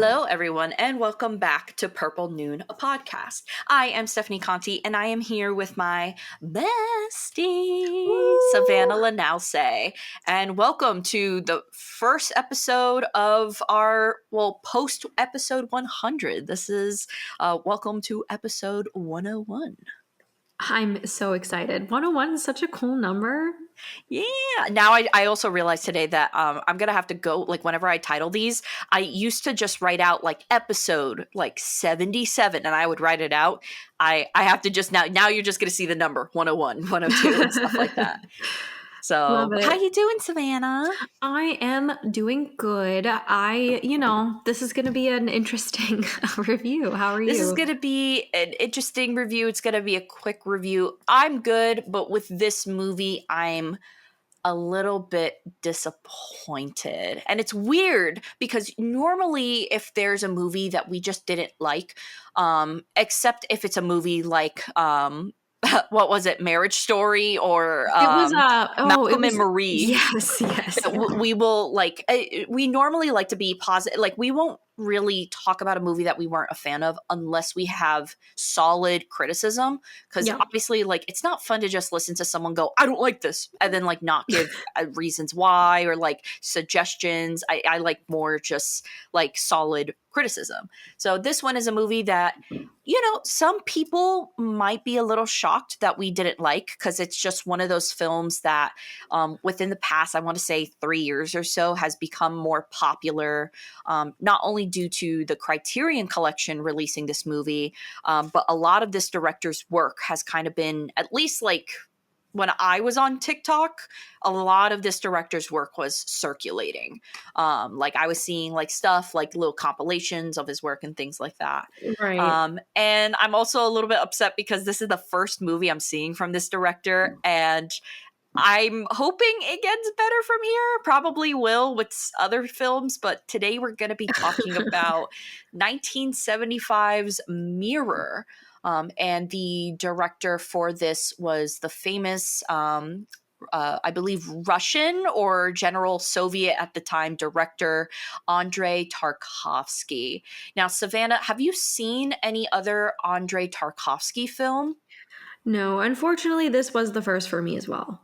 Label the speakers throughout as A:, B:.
A: Hello, everyone, and welcome back to Purple Noon, a podcast. I am Stephanie Conti, and I am here with my bestie, Savana Lanausse. And welcome to the first episode of our, post episode 100. This is welcome to episode 101.
B: I'm so excited. 101 is such a cool number.
A: Yeah. Now I also realized today that I'm going to have to go, like, whenever I title these, I used to just write out, like, episode, like, 77, and I would write it out. I have to just now you're just going to see the number 101, 102, and stuff like that. So, how you doing, Savannah?
B: I am doing good. This is going to be an interesting review. How are you?
A: This is going to be an interesting review. It's going to be a quick review. I'm good, but with this movie, I'm a little bit disappointed. And it's weird because normally if there's a movie that we just didn't like, except if it's a movie like what was it, Marriage Story or Malcolm and Marie.
B: Yes.
A: We will we normally like to be positive. Like, we won't really talk about a movie that we weren't a fan of unless we have solid criticism, because obviously, like, it's not fun to just listen to someone go, I don't like this, and then, like, not give reasons why or, like, suggestions. I like more just, like, solid criticism. So this one is a movie that, some people might be a little shocked that we didn't like, because it's just one of those films that within the past, I want to say 3 years or so, has become more popular, not only due to the Criterion Collection releasing this movie, but a lot of this director's work has kind of been, at least like when I was on TikTok, a lot of this director's work was circulating. Like, I was seeing like stuff like little compilations of his work and things like that.
B: Right.
A: And I'm also a little bit upset because this is the first movie I'm seeing from this director, and I'm hoping it gets better from here. Probably will with other films, but today we're going to be talking about 1975's Mirror. And the director for this was the famous, I believe, Russian or General Soviet at the time director Andrei Tarkovsky. Now, Savannah, have you seen any other Andrei Tarkovsky film?
B: No, unfortunately, this was the first for me as well.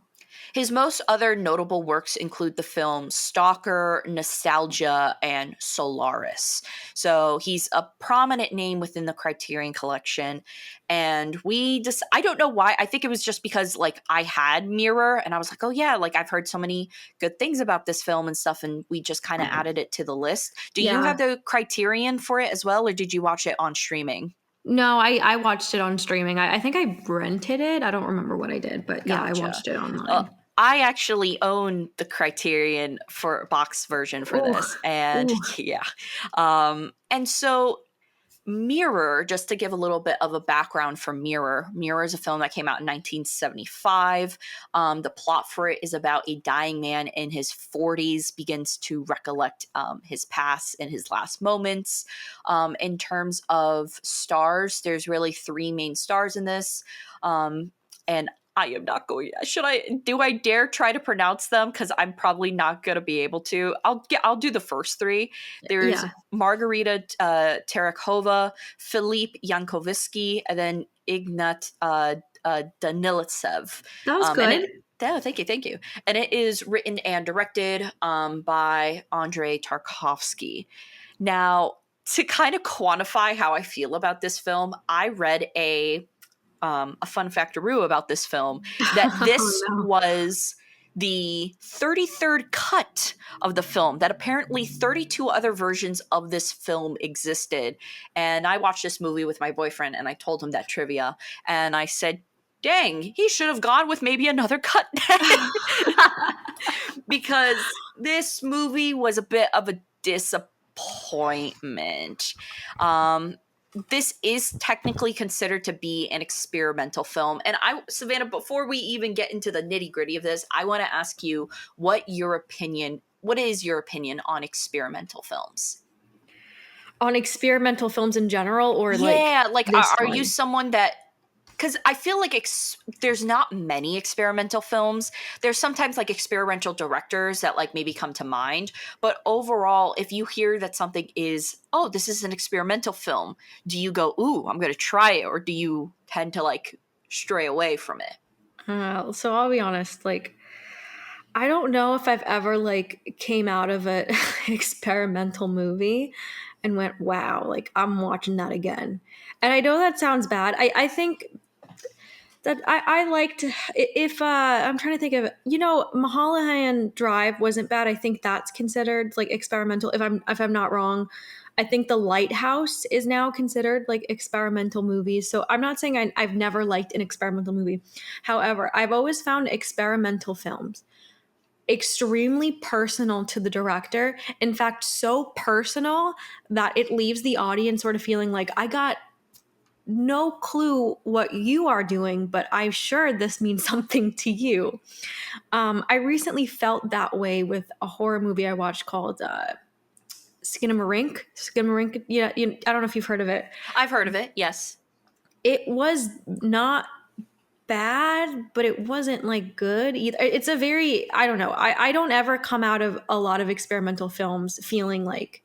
A: His most other notable works include the films Stalker, Nostalgia, and Solaris. So he's a prominent name within the Criterion Collection. And I don't know why. I think it was just because, like, I had Mirror and I was like, oh yeah, like, I've heard so many good things about this film and stuff. And we just kind of added it to the list. Do you have the Criterion for it as well? Or did you watch it on streaming?
B: No, I watched it on streaming. I think I rented it. I don't remember what I did, but yeah,
A: Gotcha.
B: I watched it online.
A: I actually own the Criterion for box version for this. And and so Mirror, just to give a little bit of a background for Mirror is a film that came out in 1975. The plot for it is about a dying man in his 40s begins to recollect his past and his last moments. In terms of stars, there's really three main stars in this. And I am not going. Do I dare try to pronounce them? Because I'm probably not going to be able to. I'll do the first three. There's Margarita Tereshkova, Philippe Yankovsky, and then Ignat Daniltsev.
B: That was good.
A: Thank you. And it is written and directed by Andrei Tarkovsky. Now, to kind of quantify how I feel about this film, I read a fun factaroo about this film, that this was the 33rd cut of the film, that apparently 32 other versions of this film existed. And I watched this movie with my boyfriend and I told him that trivia and I said, dang, he should have gone with maybe another cut. Because this movie was a bit of a disappointment. This is technically considered to be an experimental film. And Savannah, before we even get into the nitty-gritty of this, I want to ask you what is your opinion on experimental films?
B: On experimental films in general, or
A: are you someone that because I feel like there's not many experimental films. There's sometimes like experimental directors that like maybe come to mind. But overall, if you hear that something is, oh, this is an experimental film, do you go, ooh, I'm going to try it? Or do you tend to like stray away from it?
B: So I'll be honest, like, I don't know if I've ever like came out of an experimental movie and went, wow, like I'm watching that again. And I know that sounds bad. I think that I liked, if I'm trying to think of, Mulholland Drive wasn't bad. I think that's considered like experimental. If I'm not wrong, I think The Lighthouse is now considered like experimental movies. So I'm not saying I've never liked an experimental movie. However, I've always found experimental films extremely personal to the director. In fact, so personal that it leaves the audience sort of feeling like, I got no clue what you are doing, but I'm sure this means something to you. I recently felt that way with a horror movie I watched called Skinamarink. Skinamarink, yeah, I don't know if you've heard of it.
A: I've heard of it, yes.
B: It was not bad, but it wasn't like good either. It's a very, I don't know. I don't ever come out of a lot of experimental films feeling like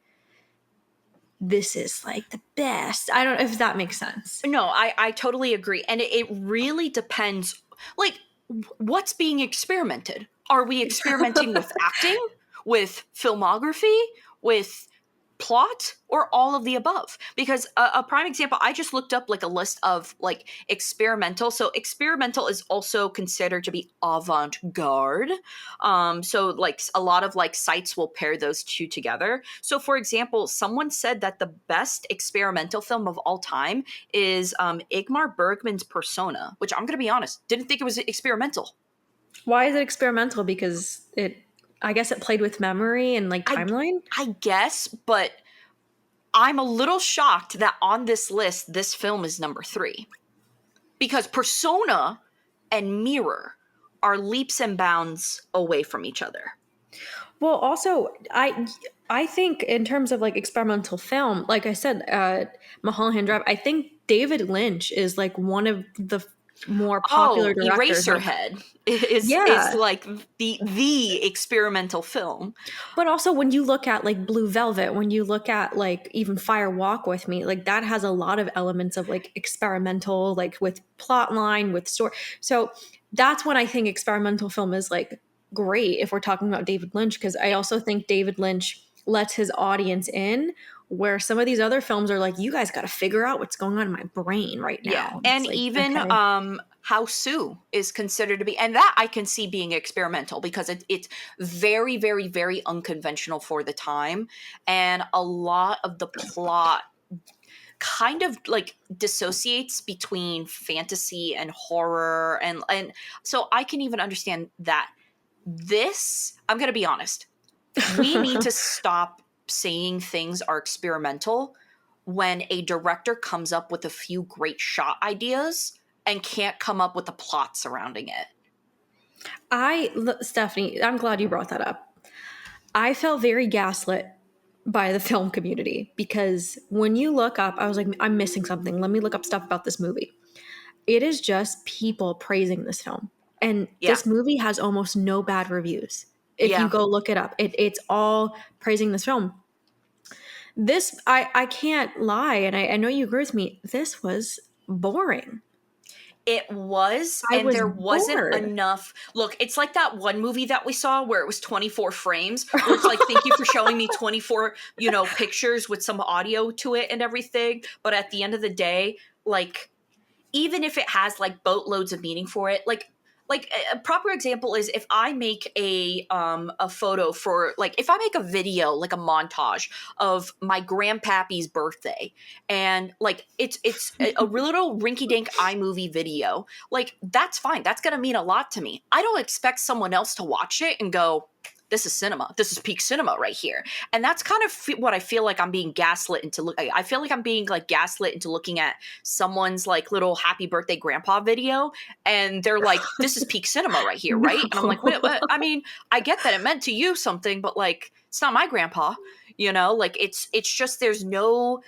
B: this is like the best. I don't know if that makes sense.
A: No, I totally agree. And it really depends, like, what's being experimented? Are we experimenting with acting, with filmography, with plot, or all of the above? Because a prime example, I just looked up like a list of like experimental. So experimental is also considered to be avant-garde. So like a lot of like sites will pair those two together. So for example, someone said that the best experimental film of all time is Ingmar Bergman's Persona, which I'm going to be honest, didn't think it was experimental.
B: Why is it experimental? Because I guess it played with memory and like timeline.
A: I guess, but I'm a little shocked that on this list, this film is number 3. Because Persona and Mirror are leaps and bounds away from each other.
B: Well, also, I think in terms of like experimental film, like I said, Mulholland Drive, I think David Lynch is like one of the more popular directors.
A: Eraserhead is like the experimental film.
B: But also when you look at like Blue Velvet, when you look at like even Fire Walk with Me, like that has a lot of elements of like experimental, like with plot line, with story. So that's when I think experimental film is like great if we're talking about David Lynch, because I also think David Lynch lets his audience in, where some of these other films are like, you guys got to figure out what's going on in my brain right now.
A: Yeah. And
B: like,
A: even
B: okay.
A: How Sue is considered to be, and that I can see being experimental because it's very, very, very unconventional for the time. And a lot of the plot kind of like dissociates between fantasy and horror. And so I can even understand that. This, I'm going to be honest, we need to stop saying things are experimental when a director comes up with a few great shot ideas and can't come up with a plot surrounding it.
B: Stephanie, I'm glad you brought that up. I felt very gaslit by the film community because when you look up, I was like, I'm missing something. Let me look up stuff about this movie. It is just people praising this film. And this movie has almost no bad reviews. If you go look it up, it's all praising this film. This, I can't lie, and I know you agree with me, this was boring.
A: It was, and there wasn't enough. Look, it's like that one movie that we saw where it was 24 frames. Where it's like, thank you for showing me 24, pictures with some audio to it and everything. But at the end of the day, like, even if it has like boatloads of meaning for it, like a proper example is if I make a photo for, like, if I make a video, like a montage of my grandpappy's birthday, and like it's a little rinky-dink iMovie video, like that's fine. That's gonna mean a lot to me. I don't expect someone else to watch it and go, this is cinema. This is peak cinema right here. And that's kind of what I feel like I'm being gaslit into. I feel like I'm being like gaslit into looking at someone's like little happy birthday grandpa video. And they're like, this is peak cinema right here. Right. No. And I'm like, what? I mean, I get that it meant to you something, but like, it's not my grandpa, like it's just, there's no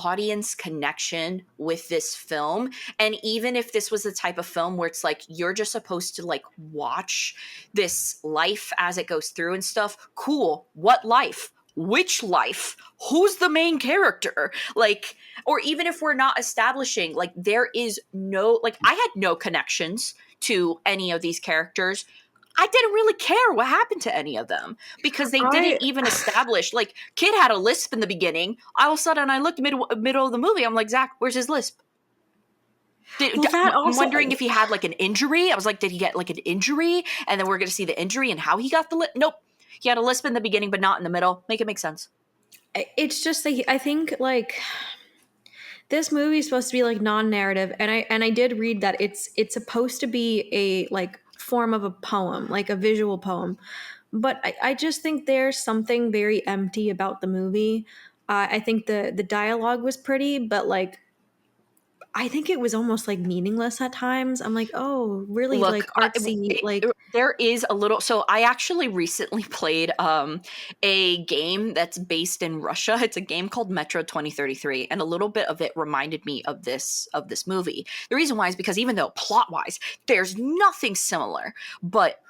A: audience connection with this film. And even if this was the type of film where it's like you're just supposed to like watch this life as it goes through and stuff, cool. What life? Which life? Who's the main character? Like, or even if we're not establishing, like, there is no, like, I had no connections to any of these characters. I didn't really care what happened to any of them because they didn't even establish, like, Kid had a lisp in the beginning. All of a sudden, I looked middle of the movie. I'm like, Zach, where's his lisp? I'm wondering if he had like an injury. I was like, did he get like an injury? And then we're going to see the injury and how he got the lisp. Nope. He had a lisp in the beginning, but not in the middle. Make it make sense.
B: It's just like, I think like this movie is supposed to be like non-narrative, and I did read that it's supposed to be a like form of a poem, like a visual poem. But I just think there's something very empty about the movie. I think the dialogue was pretty, but like I think it was almost like meaningless at times. I'm like, oh, really?
A: Look,
B: Like artsy, like
A: there is a little. So I actually recently played a game that's based in Russia. It's a game called Metro 2033, and a little bit of it reminded me of this movie. The reason why is because even though plot wise there's nothing similar, but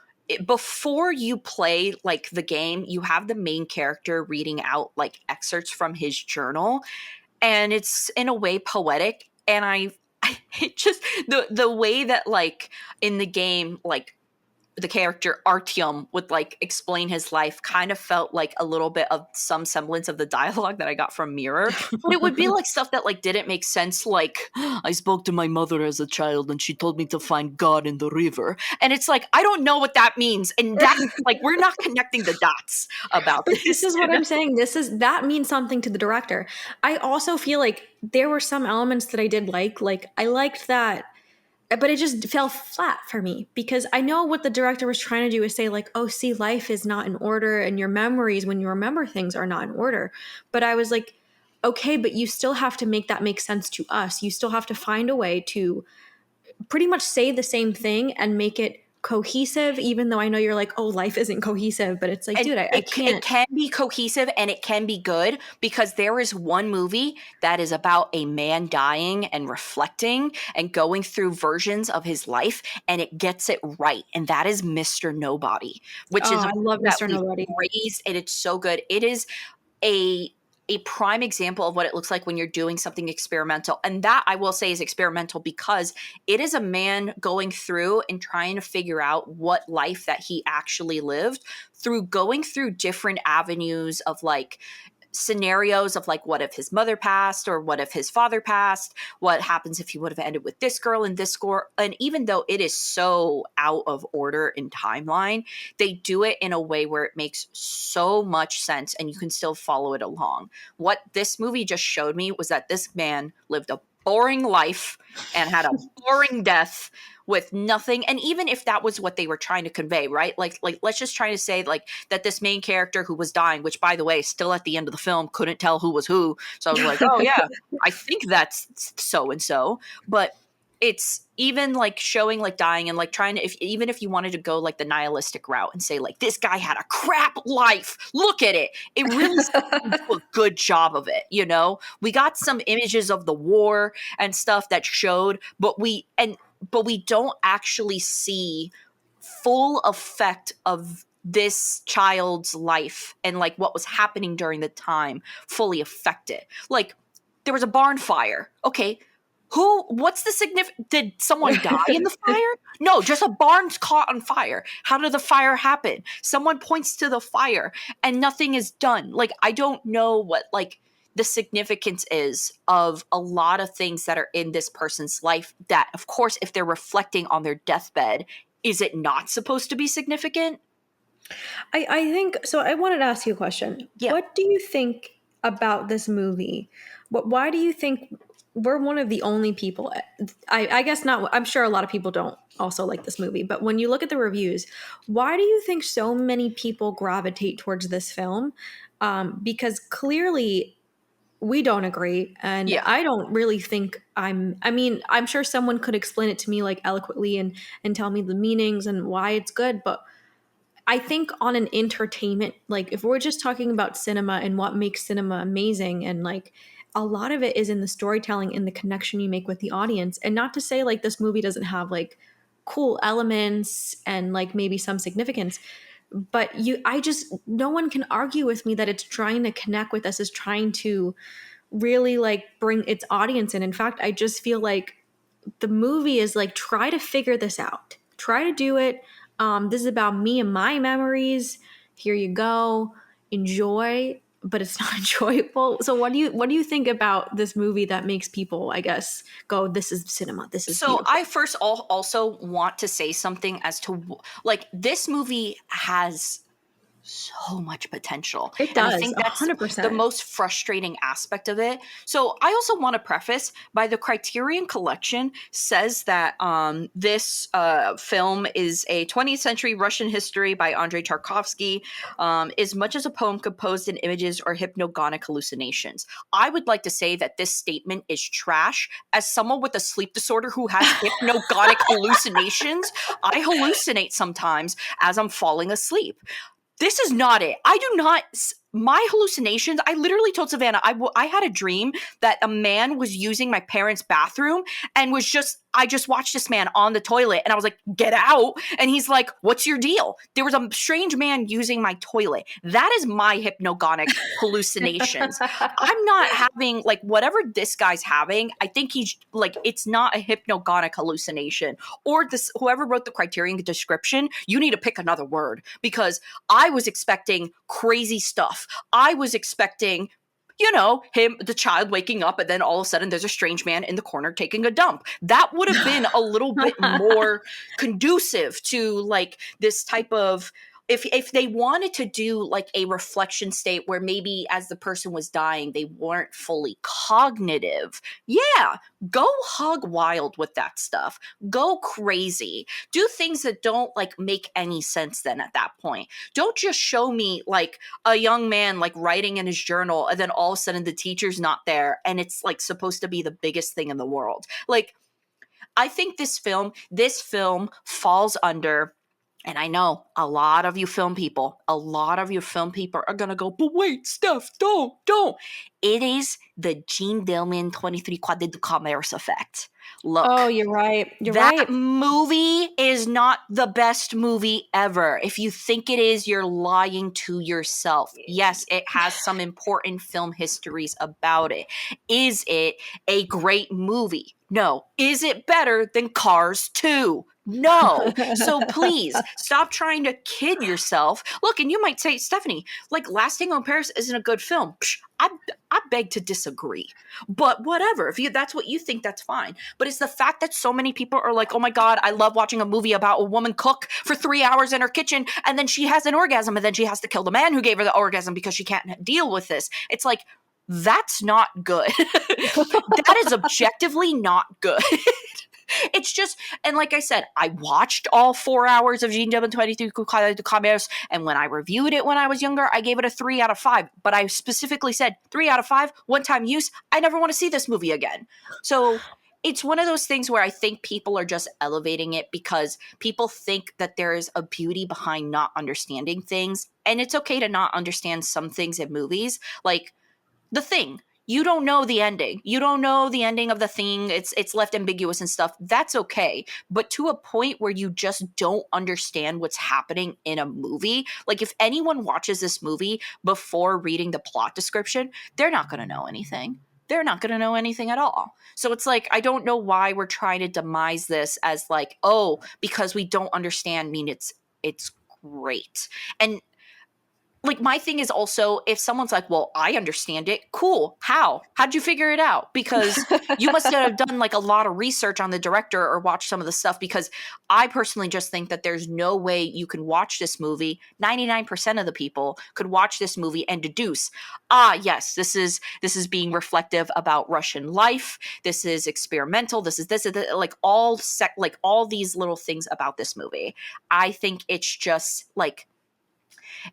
A: before you play like the game, you have the main character reading out like excerpts from his journal, and it's in a way poetic. And it just the way that like in the game, like the character Artyom would like explain his life kind of felt like a little bit of some semblance of the dialogue that I got from Mirror. But it would be like stuff that like didn't make sense, like I spoke to my mother as a child and she told me to find God in the river. And it's like, I don't know what that means. And that's like, we're not connecting the dots about this.
B: This is what I'm saying. That means something to the director. I also feel like there were some elements that I did like I liked that, but it just fell flat for me because I know what the director was trying to do is say like, oh, see, life is not in order and your memories when you remember things are not in order. But I was like, okay, but you still have to make that make sense to us. You still have to find a way to pretty much say the same thing and make it cohesive, even though I know you're like, oh, life isn't cohesive, but it's like, dude, I can't.
A: It can be cohesive and it can be good because there is one movie that is about a man dying and reflecting and going through versions of his life, and it gets it right, and that is Mr. Nobody, which is
B: I love Mr. Nobody.
A: Raised, and it's so good. It is a prime example of what it looks like when you're doing something experimental. And that I will say is experimental because it is a man going through and trying to figure out what life that he actually lived through going through different avenues of like scenarios of like, what if his mother passed, or what if his father passed, what happens if he would have ended with this girl and this score. And even though it is so out of order in timeline, they do it in a way where it makes so much sense and you can still follow it along. What this movie just showed me was that this man lived a boring life and had a boring death with nothing. And even if that was what they were trying to convey, right? Like let's just try to say like that this main character who was dying, which by the way, still at the end of the film, couldn't tell who was who. So I was like, oh yeah, I think that's so-and-so. But it's even like showing like dying and like trying to, even if you wanted to go like the nihilistic route and say like, this guy had a crap life, look at it. It really do a good job of it. You know, we got some images of the war and stuff that showed, but we don't actually see full effect of this child's life and like what was happening during the time fully affected. Like there was a barn fire. Okay. What's the significance? Did someone die in the fire? No, just a barn's caught on fire. How did the fire happen? Someone points to the fire and nothing is done. Like, I don't know what like the significance is of a lot of things that are in this person's life that, of course, if they're reflecting on their deathbed, is it not supposed to be significant?
B: I think so. I wanted to ask you a question.
A: Yeah.
B: What do you think about this movie? Why do you think we're one of the only people? I guess not. I'm sure a lot of people don't also like this movie, but when you look at the reviews, why do you think so many people gravitate towards this film? Because clearly we don't agree, and
A: Yeah.
B: I don't really think I mean, I'm sure someone could explain it to me like eloquently and tell me the meanings and why it's good, but I think on an entertainment, like if we're just talking about cinema and what makes cinema amazing and like a lot of it is in the storytelling, in the connection you make with the audience. And not to say like this movie doesn't have like cool elements and like maybe some significance, but no one can argue with me that it's trying to connect with us, is trying to really like bring its audience in. In fact, I just feel like the movie is like, try to figure this out, try to do it. This is about me and my memories. Here you go, enjoy. But it's not enjoyable. So what do you think about this movie that makes people, I guess, go, this is cinema, this is
A: So
B: beautiful?
A: I first also want to say something as to like this movie has so much potential.
B: It
A: And I
B: does,
A: think that's the
B: 100%.
A: most frustrating aspect of it. So I also want to preface by the Criterion Collection says that this film is a 20th century Russian history by Andrei Tarkovsky, as much as a poem composed in images or hypnagogic hallucinations. I would like to say that this statement is trash. As someone with a sleep disorder who has hypnagogic hallucinations, I hallucinate sometimes as I'm falling asleep. This is not it. I do not. My hallucinations. I literally told Savannah I had a dream that a man was using my parents' bathroom and was just. I just watched this man on the toilet and I was like, "Get out!" And he's like, "What's your deal?" There was a strange man using my toilet. That is my hypnagogic hallucinations. I'm not having like whatever this guy's having. I think he's like it's not a hypnagogic hallucination. Or this whoever wrote the Criterion description, you need to pick another word because I was expecting crazy stuff. I was expecting, the child waking up and then all of a sudden there's a strange man in the corner taking a dump. That would have been a little bit more conducive to like this type of if they wanted to do like a reflection state where maybe as the person was dying they weren't fully cognitive. Yeah, go hog wild with that stuff. Go crazy. Do things that don't like make any sense then at that point. Don't just show me like a young man like writing in his journal and then all of a sudden the teacher's not there and it's like supposed to be the biggest thing in the world. Like I think this film falls under, and I know a lot of you film people are going to go, but wait, Steph, don't. It is the Jean Dillman 23 Quadri du Commerce effect.
B: Oh,
A: Look,
B: you're right. You're
A: that
B: right.
A: movie is not the best movie ever. If you think it is, you're lying to yourself. Yes, it has some important film histories about it. Is it a great movie? No. Is it better than Cars 2? No. So please stop trying to kid yourself. Look, and you might say, Stephanie, like Last Tango in Paris isn't a good film. I beg to disagree. But whatever. If that's what you think, that's fine. But it's the fact that so many people are like, oh my God, I love watching a movie about a woman cook for 3 hours in her kitchen and then she has an orgasm and then she has to kill the man who gave her the orgasm because she can't deal with this. It's like, that's not good. That is objectively not good. It's just, and like I said, I watched all 4 hours of Jean Dillman 23 de Commerce, and when I reviewed it when I was younger, I gave it a 3 out of 5. But I specifically said 3 out of 5, one-time use. I never want to see this movie again. So it's one of those things where I think people are just elevating it because people think that there is a beauty behind not understanding things, and it's okay to not understand some things in movies, like The Thing. You don't know the ending. You don't know the ending of The Thing. It's left ambiguous and stuff. That's okay. But to a point where you just don't understand what's happening in a movie, like if anyone watches this movie before reading the plot description, they're not going to know anything. They're not going to know anything at all. So it's like, I don't know why we're trying to demise this as like, oh, because we don't understand mean it's great. And like my thing is also if someone's like, well, I understand it. Cool. How'd you figure it out? Because you must have done like a lot of research on the director or watched some of the stuff, because I personally just think that there's no way you can watch this movie. 99% of the people could watch this movie and deduce, yes, this is being reflective about Russian life. This is experimental. This is like all these little things about this movie. I think it's just like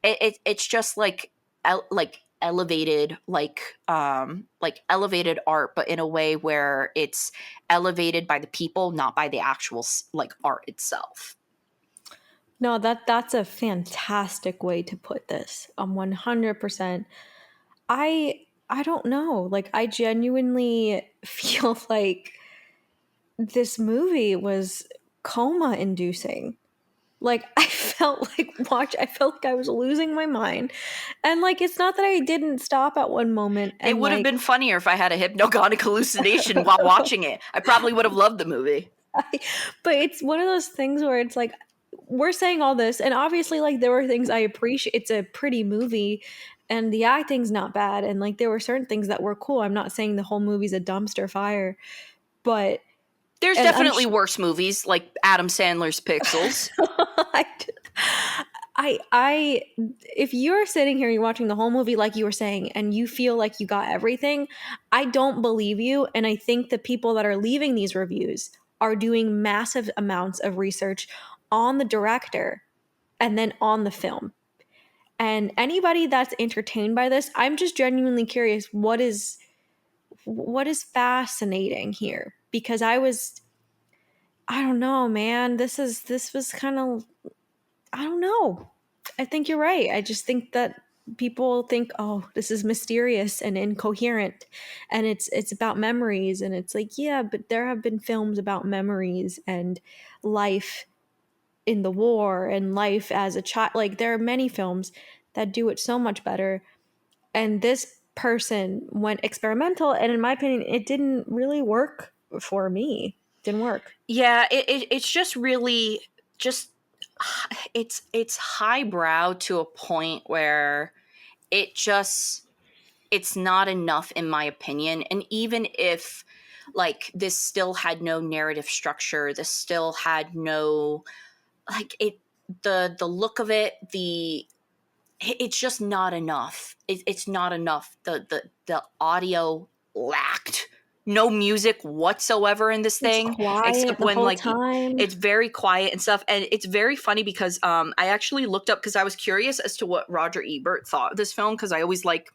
A: it's just like elevated like elevated art, but in a way where it's elevated by the people, not by the actual like art itself.
B: No, that's a fantastic way to put this. 100%. I I don't know. Like, I genuinely feel like this movie was coma inducing. Like, I felt like I was losing my mind. And like, it's not that I didn't stop at one moment
A: It
B: and
A: would have
B: like,
A: been funnier if I had a hypnagogic hallucination while watching it. I probably would have loved the movie.
B: but it's one of those things where it's like, we're saying all this, and obviously, like, there were things I appreciate. It's a pretty movie, and the acting's not bad, and like, there were certain things that were cool. I'm not saying the whole movie's a dumpster fire, but
A: There's
B: and I'm
A: definitely worse movies like Adam Sandler's Pixels.
B: I if you're sitting here and you're watching the whole movie like you were saying and you feel like you got everything, I don't believe you, and I think the people that are leaving these reviews are doing massive amounts of research on the director and then on the film. And anybody that's entertained by this, I'm just genuinely curious what is fascinating here, because I don't know, man. This was kind of, I don't know. I think you're right. I just think that people think, "Oh, this is mysterious and incoherent and it's about memories." And it's like, "Yeah, but there have been films about memories and life in the war and life as a child. Like, there are many films that do it so much better." And this person went experimental, and in my opinion, it didn't really work for me. Didn't work.
A: Yeah, it's just really just it's highbrow to a point where it just it's not enough in my opinion. And even if like this still had no narrative structure, this still had no like it the look of it, it's just not enough. It's not enough. The audio lacked no music whatsoever in this
B: It's
A: thing,
B: quiet
A: except
B: the
A: when
B: whole
A: like
B: time.
A: it's very quiet and stuff. And it's very funny because I actually looked up because I was curious as to what Roger Ebert thought of this film, because I always like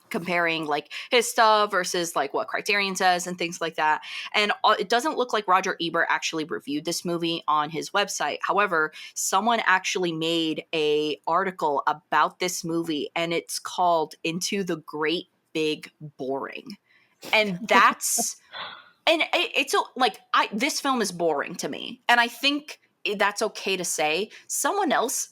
A: comparing like his stuff versus like what Criterion says and things like that. And it doesn't look like Roger Ebert actually reviewed this movie on his website. However, someone actually made a article about this movie, and it's called Into the Great Big Boring. And that's and it's like I this film is boring to me. And I think that's okay to say. Someone else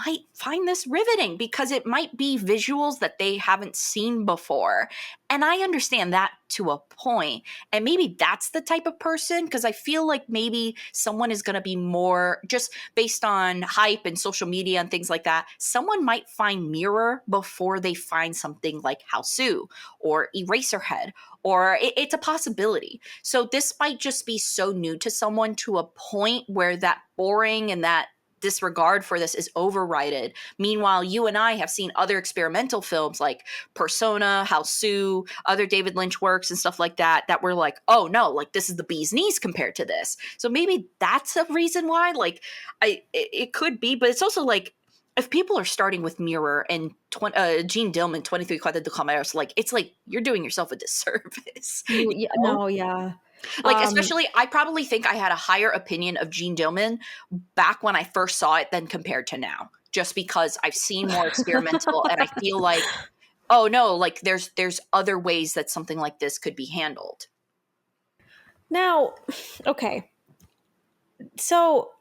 A: might find this riveting because it might be visuals that they haven't seen before. And I understand that to a point. And maybe that's the type of person, because I feel like maybe someone is going to be more just based on hype and social media and things like that. Someone might find Mirror before they find something like Hausu or Eraserhead, or it's a possibility. So this might just be so new to someone to a point where that boring and that disregard for this is overridden. Meanwhile, you and I have seen other experimental films like Persona, Hausu, other David Lynch works and stuff like that, that were like, oh no, like this is the bee's knees compared to this. So maybe that's a reason why, like, it could be, but it's also like, if people are starting with Mirror and Gene Dillman, 23 Cuadras de Camaros, like, it's like you're doing yourself a disservice.
B: You,
A: You
B: yeah,
A: know?
B: no, yeah.
A: Like,
B: Um,
A: especially, I probably think I had a higher opinion of Gene Dillman back when I first saw it than compared to now, just because I've seen more experimental and I feel like, oh no, like there's other ways that something like this could be handled.
B: now, okay. So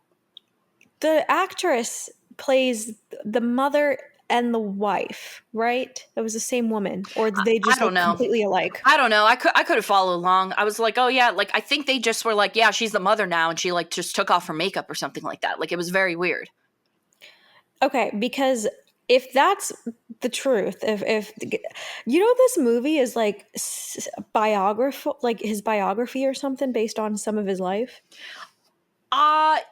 B: the actress plays the mother and the wife, right? It was the same woman, or did they
A: I
B: just
A: don't
B: look
A: know.
B: completely alike?
A: I don't know. I could have followed along. I was like, oh yeah, like I think they just were like, yeah, she's the mother now, and she like just took off her makeup or something like that. Like it was very weird.
B: Okay, because if that's the truth, if you know, this movie is like biography, like his biography or something based on some of his life.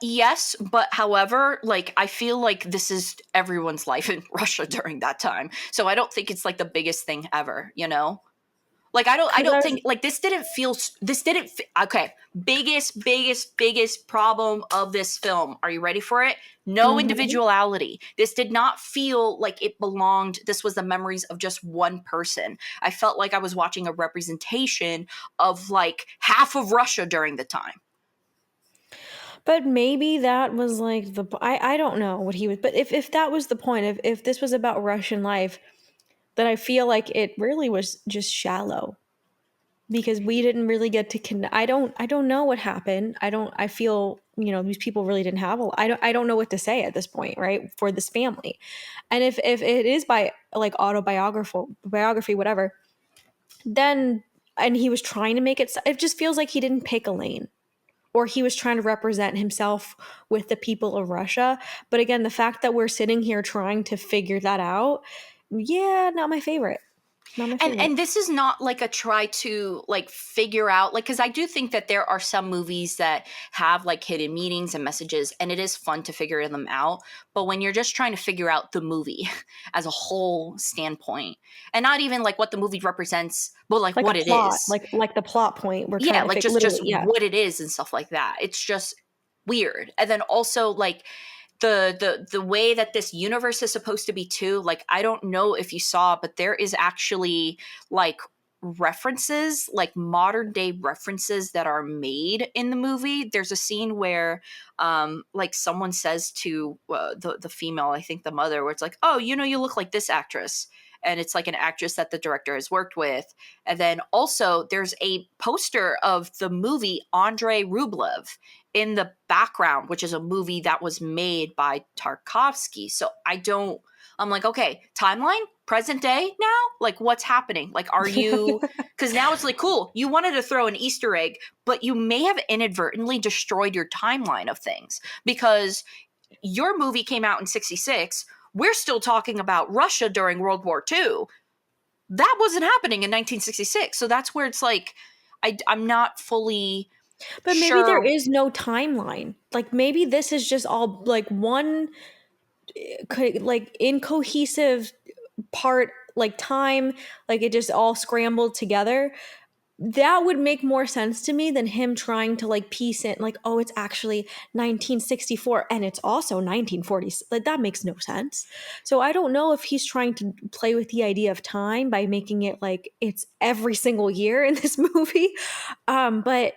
A: Yes, but however, like I feel like this is everyone's life in Russia during that time. So I don't think it's like the biggest thing ever, you know? Like I
B: Because I
A: don't
B: was,
A: think like this didn't okay, biggest problem of this film. Are you ready for it? No
B: mhm.
A: individuality. This did not feel like it belonged. This was the memories of just one person. I felt like I was watching a representation of like half of Russia during the time.
B: But maybe that was like I don't know what he was, but if that was the point, if this was about Russian life, that I feel like it really was just shallow because we didn't really get to I don't know what happened. I feel, these people really didn't have I don't know what to say at this point, right? For this family. And if it is by like biography, whatever, then and he was trying to make it just feels like he didn't pick a lane, or he was trying to represent himself with the people of Russia. But again, the fact that we're sitting here trying to figure that out, yeah, not my favorite. Not my favorite.
A: And this is not like a try to like figure out, like, because I do think that there are some movies that have like hidden meanings and messages, and it is fun to figure them out. But when you're just trying to figure out the movie as a whole standpoint, and not even like what the movie represents, but like what it
B: plot,
A: is,
B: like the plot point, we're
A: yeah,
B: trying to
A: like
B: figure
A: just
B: yeah.
A: what it is and stuff like that, it's just weird. And then also like the way that this universe is supposed to be too, like I don't know if you saw, but there is actually like references, like modern day references that are made in the movie. There's a scene where like someone says to the female, I think the mother, where it's like, oh, you look like this actress, and it's like an actress that the director has worked with. And then also there's a poster of the movie Andrei Rublev in the background, which is a movie that was made by Tarkovsky. So I'm like, okay, timeline, present day now? Like, what's happening? Like, are you, because now it's like, cool, you wanted to throw an Easter egg, but you may have inadvertently destroyed your timeline of things because your movie came out in 66. We're still talking about Russia during World War II. That wasn't happening in 1966. So that's where it's like, I'm not fully
B: But maybe there
A: sure.
B: is no timeline. Like maybe this is just all like one like incohesive part, like time, like it just all scrambled together. That would make more sense to me than him trying to like piece it like, oh, it's actually 1964 and it's also 1940. Like that makes no sense. So I don't know if he's trying to play with the idea of time by making it like it's every single year in this movie. But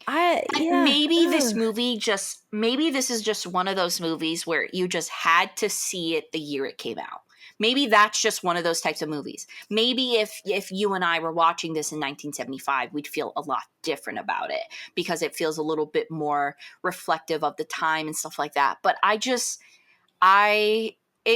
B: yeah.
A: Maybe maybe this is just one of those movies where you just had to see it the year it came out. Maybe that's just one of those types of movies. Maybe if you and I were watching this in 1975, we'd feel a lot different about it because it feels a little bit more reflective of the time and stuff like that. But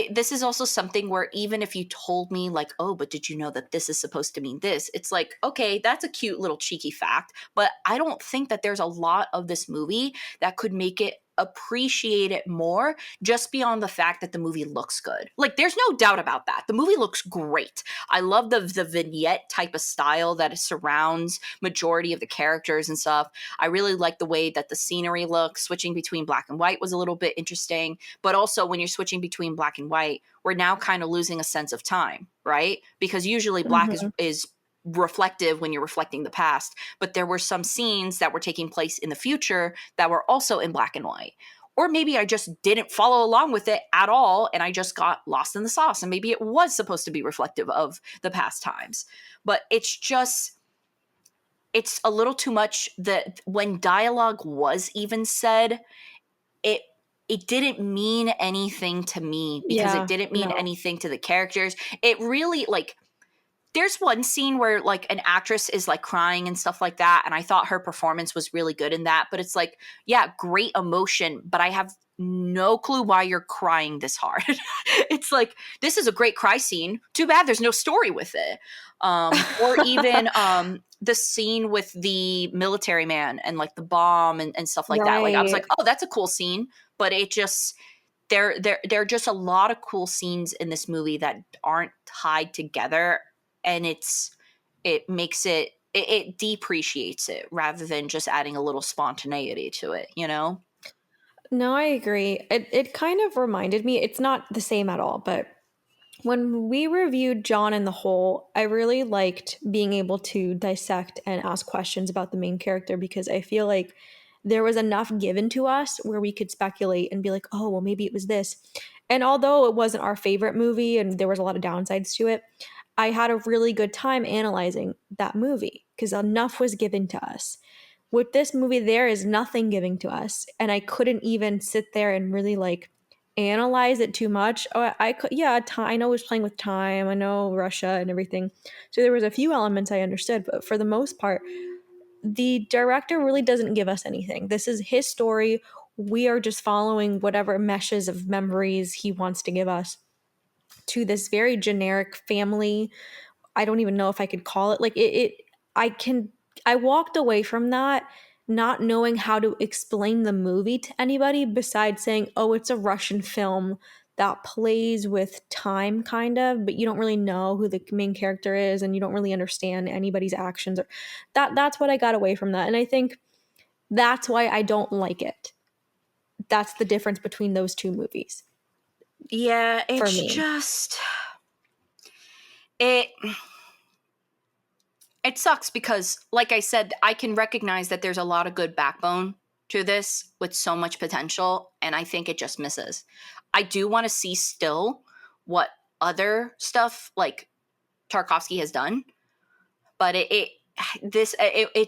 A: this is also something where even if you told me like, oh, but did you know that this is supposed to mean this? It's like, okay, that's a cute little cheeky fact, but I don't think that there's a lot of this movie that could make it appreciate it more just beyond the fact that the movie looks good. Like there's no doubt about that. The movie looks great. I love the vignette type of style that surrounds majority of the characters and stuff. I really like the way that the scenery looks. Switching between black and white was a little bit interesting, but also when you're switching between black and white, we're now kind of losing a sense of time, right? Because usually black is reflective when you're reflecting the past, but there were some scenes that were taking place in the future that were also in black and white. Or maybe I just didn't follow along with it at all and I just got lost in the sauce, and maybe it was supposed to be reflective of the past times. But it's a little too much that when dialogue was even said, it didn't mean anything to me because it didn't mean anything to the characters. It really, like, there's one scene where like an actress is like crying and stuff like that, and I thought her performance was really good in that, but it's like, yeah, great emotion, but I have no clue why you're crying this hard. It's like, this is a great cry scene, too bad there's no story with it. Or even the scene with the military man and like the bomb and stuff like that. Like I was like, oh, that's a cool scene, but it just there are just a lot of cool scenes in this movie that aren't tied together, and it makes it depreciates it rather than just adding a little spontaneity to it, you know?
B: No, I agree. It kind of reminded me, it's not the same at all, but when we reviewed John in the Hole, I really liked being able to dissect and ask questions about the main character because I feel like there was enough given to us where we could speculate and be like, oh, well, maybe it was this. And although it wasn't our favorite movie and there was a lot of downsides to it, I had a really good time analyzing that movie because enough was given to us. With this movie, there is nothing giving to us. And I couldn't even sit there and really like analyze it too much. Oh, I could, yeah, I know it was playing with time. I know Russia and everything. So there was a few elements I understood, but for the most part, the director really doesn't give us anything. This is his story. We are just following whatever meshes of memories he wants to give us to this very generic family. I don't even know if I could call it like it I walked away from that not knowing how to explain the movie to anybody besides saying, "Oh, it's a Russian film that plays with time kind of, but you don't really know who the main character is and you don't really understand anybody's actions." Or that's what I got away from that. And I think that's why I don't like it. That's the difference between those two movies
A: Yeah,
B: for
A: it's
B: me.
A: just it it sucks because like I said, I can recognize that there's a lot of good backbone to this with so much potential, and I think it just misses. I do want to see still what other stuff like Tarkovsky has done, but it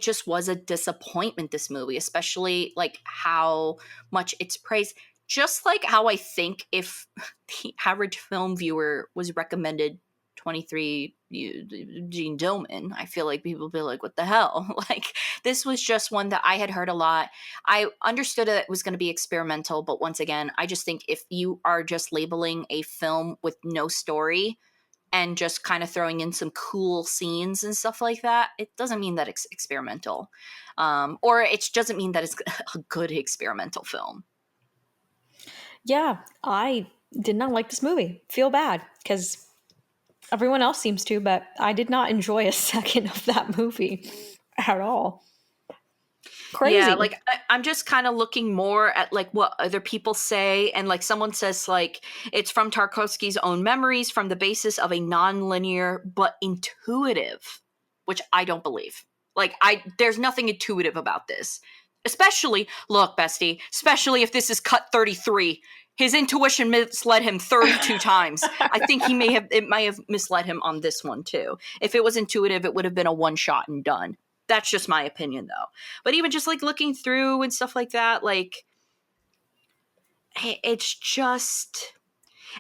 A: just was a disappointment, this movie, especially like how much it's praised. Just like how I think if the average film viewer was recommended 23 Gene Dillman, I feel like people would be like, what the hell? Like, this was just one that I had heard a lot. I understood that it was going to be experimental, but once again, I just think if you are just labeling a film with no story and just kind of throwing in some cool scenes and stuff like that, it doesn't mean that it's experimental. Or it doesn't mean that it's a good experimental film.
B: Yeah, I did not like this movie. Feel bad because everyone else seems to, but I did not enjoy a second of that movie at all.
A: Yeah,
B: Crazy.
A: like I'm just kind of looking more at like what other people say, and like someone says like it's from Tarkovsky's own memories from the basis of a non-linear but intuitive, which I don't believe. Like there's nothing intuitive about this. Especially, look, bestie, especially if this is cut 33. His intuition misled him 32 times. I think it might have misled him on this one too. If it was intuitive, it would have been a one shot and done. That's just my opinion though. But even just like looking through and stuff like that, like it's just,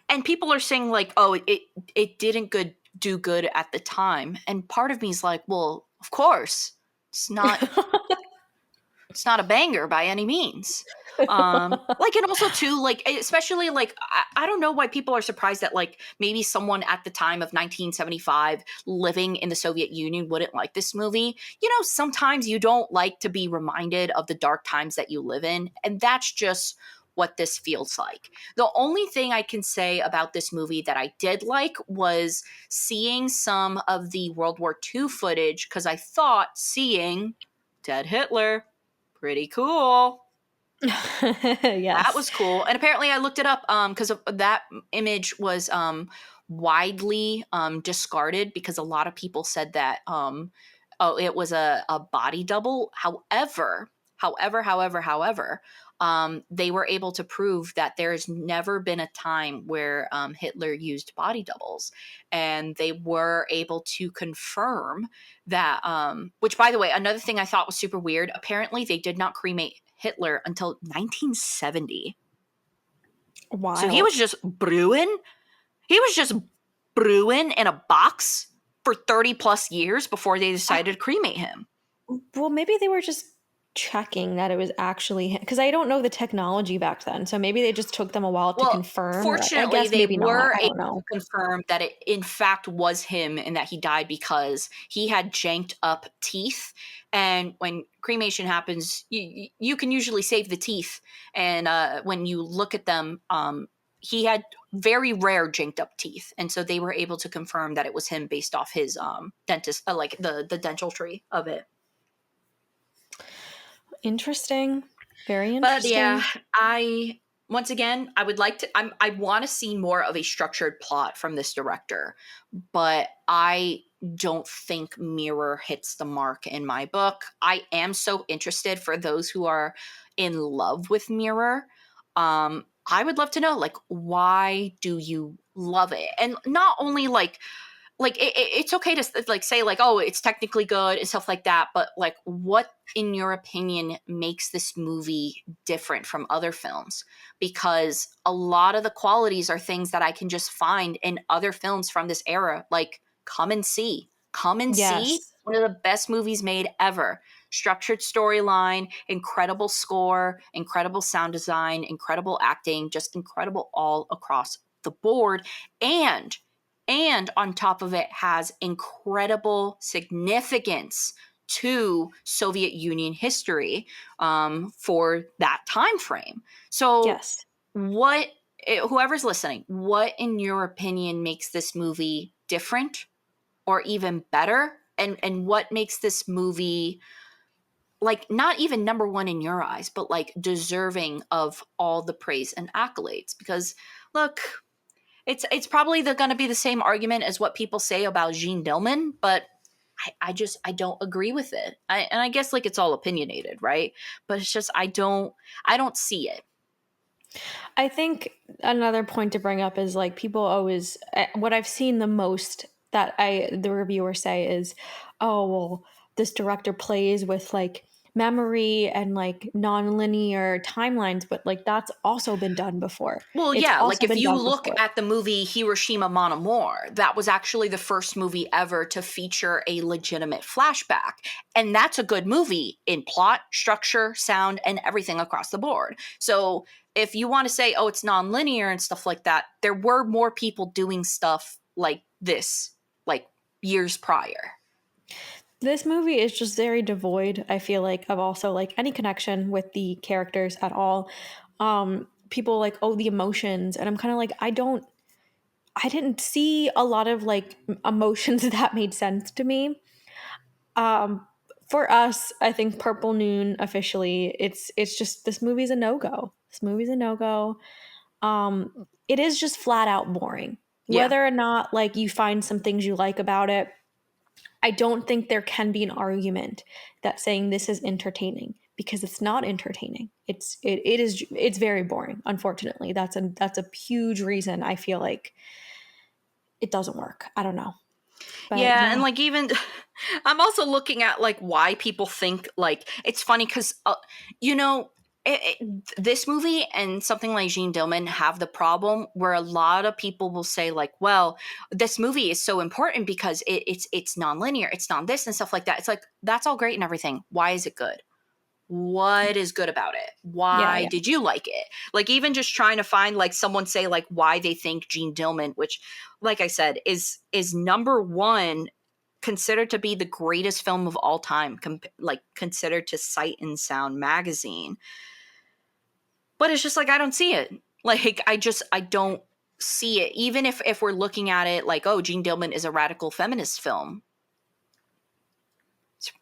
A: and people are saying like, oh, it didn't do good at the time, and part of me is like, well, of course, it's not it's not a banger by any means. Like, and also too, like, especially like I don't know why people are surprised that like maybe someone at the time of 1975 living in the Soviet Union wouldn't like this movie. You know, sometimes you don't like to be reminded of the dark times that you live in, and that's just what this feels like. The only thing I can say about this movie that I did like was seeing some of the World War II footage, because I thought seeing Dead Hitler pretty cool. That
B: Yes.
A: was cool. And apparently I looked it up because that image was widely discarded because a lot of people said that it was a body double. However, they were able to prove that there has never been a time where Hitler used body doubles. And they were able to confirm that, which, by the way, another thing I thought was super weird. Apparently, they did not cremate Hitler until 1970. So he
B: Wild.
A: was just brewing. He was just brewing in a box for 30 plus years before they decided to cremate him.
B: Well, maybe they were just checking that it was actually him because I don't know the technology back then. So maybe they just took them a while to
A: Well,
B: confirm, or I
A: fortunately,
B: guess
A: they
B: maybe not.
A: were
B: I
A: able
B: don't
A: to
B: know.
A: confirm that it, in fact, was him and that he died because he had janked up teeth. And when cremation happens, you can usually save the teeth. And when you look at them, he had very rare janked up teeth. And so they were able to confirm that it was him based off his dentist, like the dental tree of it.
B: Interesting. Very
A: But yeah,
B: interesting.
A: I once again I would like to I want to see more of a structured plot from this director, but I don't think Mirror hits the mark in my book. I am so interested for those who are in love with Mirror. I would love to know like why do you love it? And not only like like it's okay to like say like, oh, it's technically good and stuff like that, but like what in your opinion makes this movie different from other films? Because a lot of the qualities are things that I can just find in other films from this era. Like come and see
B: Yes.
A: one of the best movies made ever. Structured storyline, incredible score, incredible sound design, incredible acting, just incredible all across the board. And on top of it has incredible significance to Soviet Union history for that time frame. So
B: Yes.
A: what whoever's listening, what in your opinion makes this movie different or even better? And what makes this movie like not even number one in your eyes, but like deserving of all the praise and accolades? Because look, it's probably going to be the same argument as what people say about Jean Dillman, but I don't agree with it. And I guess like it's all opinionated, right? But it's just I don't see it.
B: I think another point to bring up is like people always what I've seen the most that the reviewers say is, oh well, this director plays with like memory and like non-linear timelines, but like that's also been done before.
A: Well,
B: It's
A: yeah, like
B: also
A: if
B: been
A: you
B: done
A: look
B: before.
A: at the movie Hiroshima Mon Amour, that was actually the first movie ever to feature a legitimate flashback. And that's a good movie in plot, structure, sound, and everything across the board. So if you want to say, oh, it's nonlinear and stuff like that, there were more people doing stuff like this, like years prior.
B: This movie is just very devoid, I feel like, of also like any connection with the characters at all. People like, oh, the emotions, and I'm kind of like, I didn't see a lot of like emotions that made sense to me. Um, for us, I think Purple Noon officially, it's just this movie's a no go. This movie's a no go. It is just flat out boring.
A: Yeah.
B: Whether or not like you find some things you like about it, I don't think there can be an argument that saying this is entertaining because it's not entertaining. It's very boring. Unfortunately, that's a huge reason I feel like it doesn't work. I don't know, but
A: Yeah, and
B: yeah,
A: like even I'm also looking at like why people think like it's funny because you know this movie and something like Jean Dillman have the problem where a lot of people will say like, well, this movie is so important because it's nonlinear, it's not this and stuff like that. It's like that's all great and everything. Why is it good? What is good about it?
B: yeah,
A: Why
B: yeah.
A: did you like it? Like even just trying to find like someone say like why they think Jean Dillman, which like I said is number one considered to be the greatest film of all time, like considered to Sight and Sound magazine. But it's just like I don't see it. Like I don't see it. Even if we're looking at it like, oh, Jean Dillman is a radical feminist film.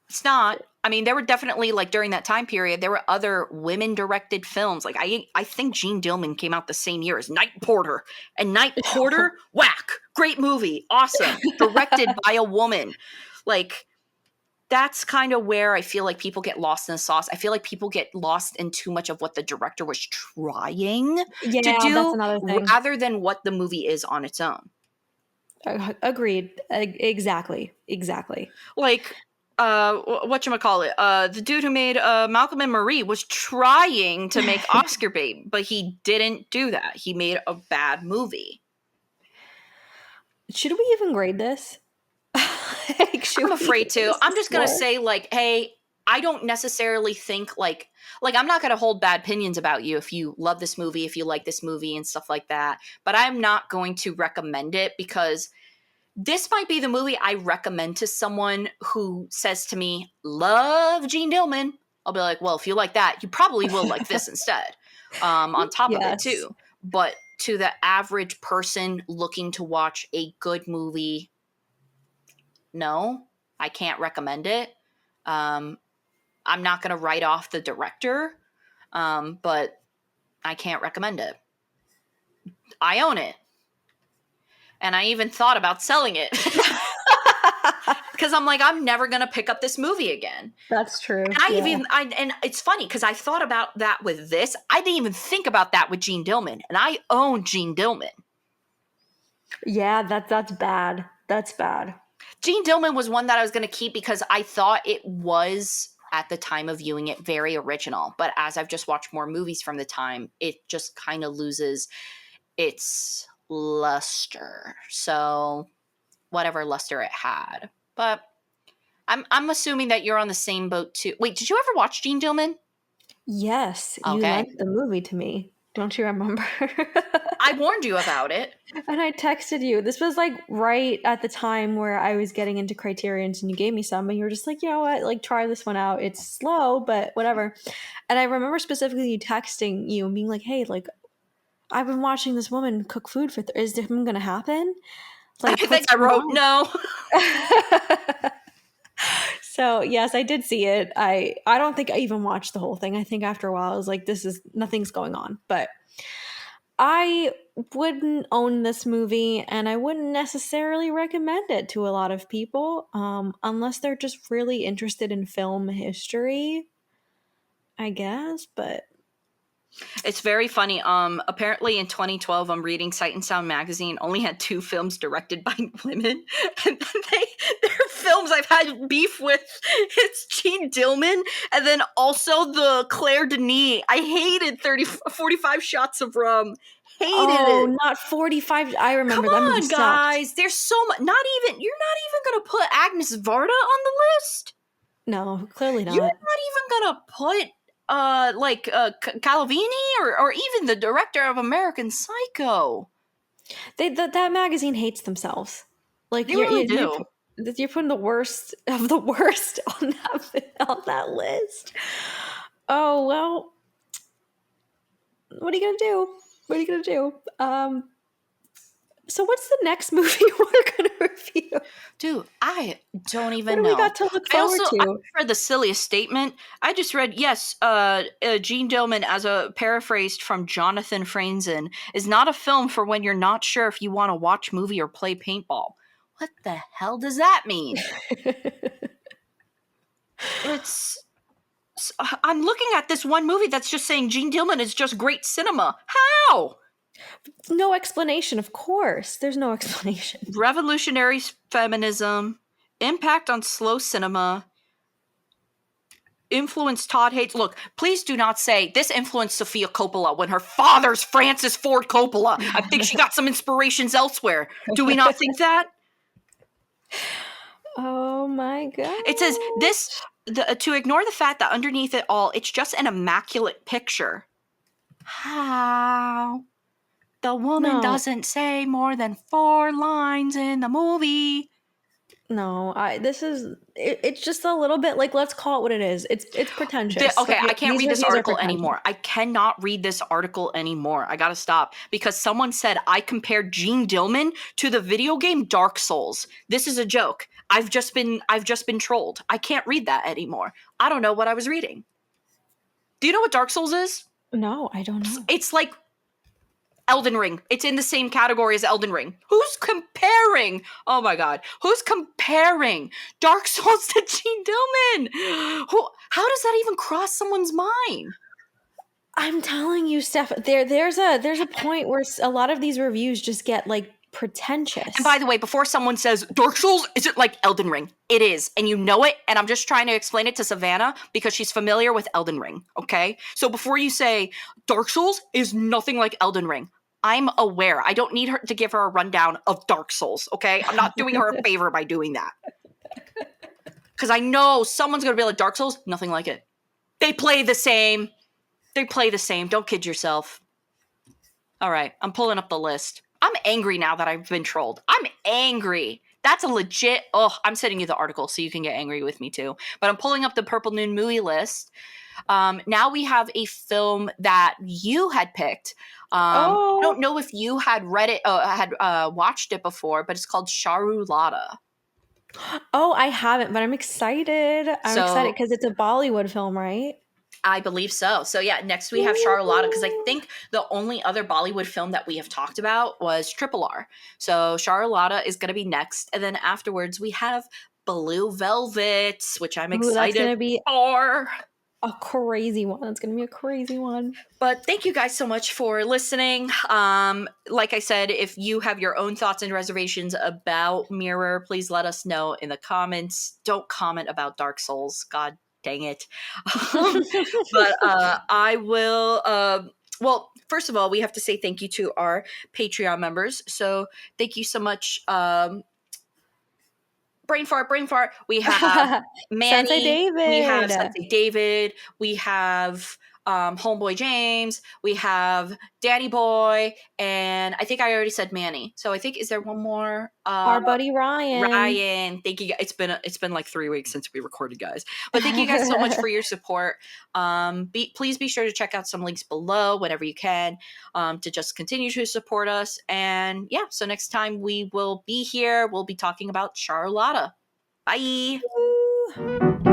A: It's not. I mean, there were definitely like during that time period, there were other women directed films. Like I think Jean Dillman came out the same year as Night Porter. And Night Porter, whack, great movie, awesome, directed by a woman. Like that's kind of where I feel like people get lost in the sauce. I feel like people get lost in too much of what the director was trying to
B: Yeah, that's
A: do
B: another thing.
A: rather than what the movie is on its own.
B: Agreed. Exactly. Exactly.
A: Like whatchamacallit, the dude who made Malcolm and Marie was trying to make Oscar bait, but he didn't do that. He made a bad movie.
B: Should we even grade this? Like, should
A: I'm
B: we even
A: afraid
B: give
A: to.
B: this a
A: I'm just gonna
B: score?
A: say like, hey, I don't necessarily think like I'm not gonna hold bad opinions about you if you love this movie, if you like this movie and stuff like that, but I'm not going to recommend it because this might be the movie I recommend to someone who says to me, love Gene Dillman. I'll be like, well, if you like that, you probably will like this instead, on top of it
B: Yes.
A: too. But to the average person looking to watch a good movie, no, I can't recommend it. Um, I'm not going to write off the director, but I can't recommend it. I own it. And I even thought about selling it. Because I'm like, I'm never gonna pick up this movie again.
B: That's true.
A: And
B: Yeah.
A: and it's funny because I thought about that with this. I didn't even think about that with Gene Dillman, and I own Gene Dillman.
B: Yeah, that's bad. That's bad.
A: Jean Dillman was one that I was going to keep because I thought it was, at the time of viewing it, very original. But as I've just watched more movies from the time, it just kind of loses its luster. So whatever luster it had. But I'm assuming that you're on the same boat too. Wait, did you ever watch Jean Dillman?
B: Yes, you
A: Okay.
B: lent the movie to me. Don't you remember?
A: I warned you about it.
B: And I texted you. This was like right at the time where I was getting into Criterions, and you gave me some, and you were just like, you know what, like try this one out. It's slow, but whatever. And I remember specifically you texting you and being like, hey, like I've been watching this woman cook food for is this going to happen? Like,
A: I think I wrote no.
B: So yes, I did see it. I don't think I even watched the whole thing. I think after a while I was like, nothing's going on. But I wouldn't own this movie, and I wouldn't necessarily recommend it to a lot of people, unless they're just really interested in film history, I guess. But
A: it's very funny. Apparently in 2012, I'm reading Sight and Sound magazine only had 2 films directed by women, and they're films I've had beef with. It's Jean Dillman, and then also the Claire Denis. I hated 45 Shots of Rum. Hated it.
B: Not 45. I remember
A: Come
B: that movie
A: on,
B: sucked.
A: guys. There's so much. You're not even gonna put Agnes Varda on the list.
B: No, clearly not.
A: You're not even gonna put Calavini or even the director of American Psycho.
B: That magazine hates themselves. Like
A: they really do.
B: You're putting the worst of the worst on that list. Oh well. What are you gonna do? What are you gonna do? So what's the next movie we're gonna review?
A: Dude, I don't even
B: know. We got to look forward to.
A: I read the silliest statement. I just read, yes, Jean Dillman, as a paraphrased from Jonathan Franzen, is not a film for when you're not sure if you want to watch movie or play paintball. What the hell does that mean? I'm looking at this one movie that's just saying Jean Dillman is just great cinema. How?
B: No explanation, of course. There's no explanation.
A: Revolutionary feminism, impact on slow cinema, influenced Todd Haynes. Look, please do not say this influenced Sofia Coppola when her father's Francis Ford Coppola. I think she got some inspirations elsewhere. Do we not think that?
B: Oh my god.
A: It says to ignore the fact that underneath it all, it's just an immaculate picture. How? The woman doesn't say more than 4 lines in the movie.
B: No, it's just a little bit like, let's call it what it is. It's pretentious.
A: Okay, I can't read this article anymore. I cannot read this article anymore. I gotta stop because someone said I compared Jean Dillman to the video game Dark Souls. This is a joke. I've just been trolled. I can't read that anymore. I don't know what I was reading. Do you know what Dark Souls is?
B: No, I don't know.
A: It's like Elden Ring. It's in the same category as Elden Ring. Who's comparing? Oh my god. Who's comparing Dark Souls to Jean Dillman? How does that even cross someone's mind?
B: I'm telling you, Steph, there's a point where a lot of these reviews just get like pretentious.
A: And by the way, before someone says Dark Souls isn't like Elden Ring, it is, and you know it, and I'm just trying to explain it to Savanna because she's familiar with Elden Ring, okay? So before you say Dark Souls is nothing like Elden Ring, I'm aware. I don't need her to give her a rundown of Dark Souls, okay? I'm not doing her a favor by doing that. Because I know someone's going to be like, Dark Souls, nothing like it. They play the same. Don't kid yourself. All right, I'm pulling up the list. I'm angry now that I've been trolled. I'm angry. That's a legit... Oh, I'm sending you the article so you can get angry with me too. But I'm pulling up the Purple Noon movie list. Now we have a film that you had picked. I don't know if you had read it, had watched it before, but it's called Charulata.
B: Oh, I haven't, but I'm excited. I'm excited because it's a Bollywood film, right?
A: I believe so. So yeah, next we have Charulata because I think the only other Bollywood film that we have talked about was Triple R. So Charulata is going to be next. And then afterwards we have Blue Velvet, which I'm excited for.
B: a crazy one. It's gonna be a crazy one.
A: But thank you guys so much for listening. Like I said, if you have your own thoughts and reservations about Mirror, please let us know in the comments. Don't comment about Dark Souls. God dang it. But I will. Well, first of all, we have to say thank you to our Patreon members. So thank you so much. Brain fart, brain fart. We have Manny.
B: Sensei David.
A: We have Sensei David. We have Homeboy James. We have Danny Boy, and I think I already said Manny. So I think, is there one more?
B: Our buddy Ryan.
A: Ryan, thank you. It's been like 3 weeks since we recorded, guys. But thank you guys so much for your support. Please be sure to check out some links below whenever you can, to just continue to support us. And yeah, so next time we will be here, we'll be talking about Charlotta. Bye.
B: Woo.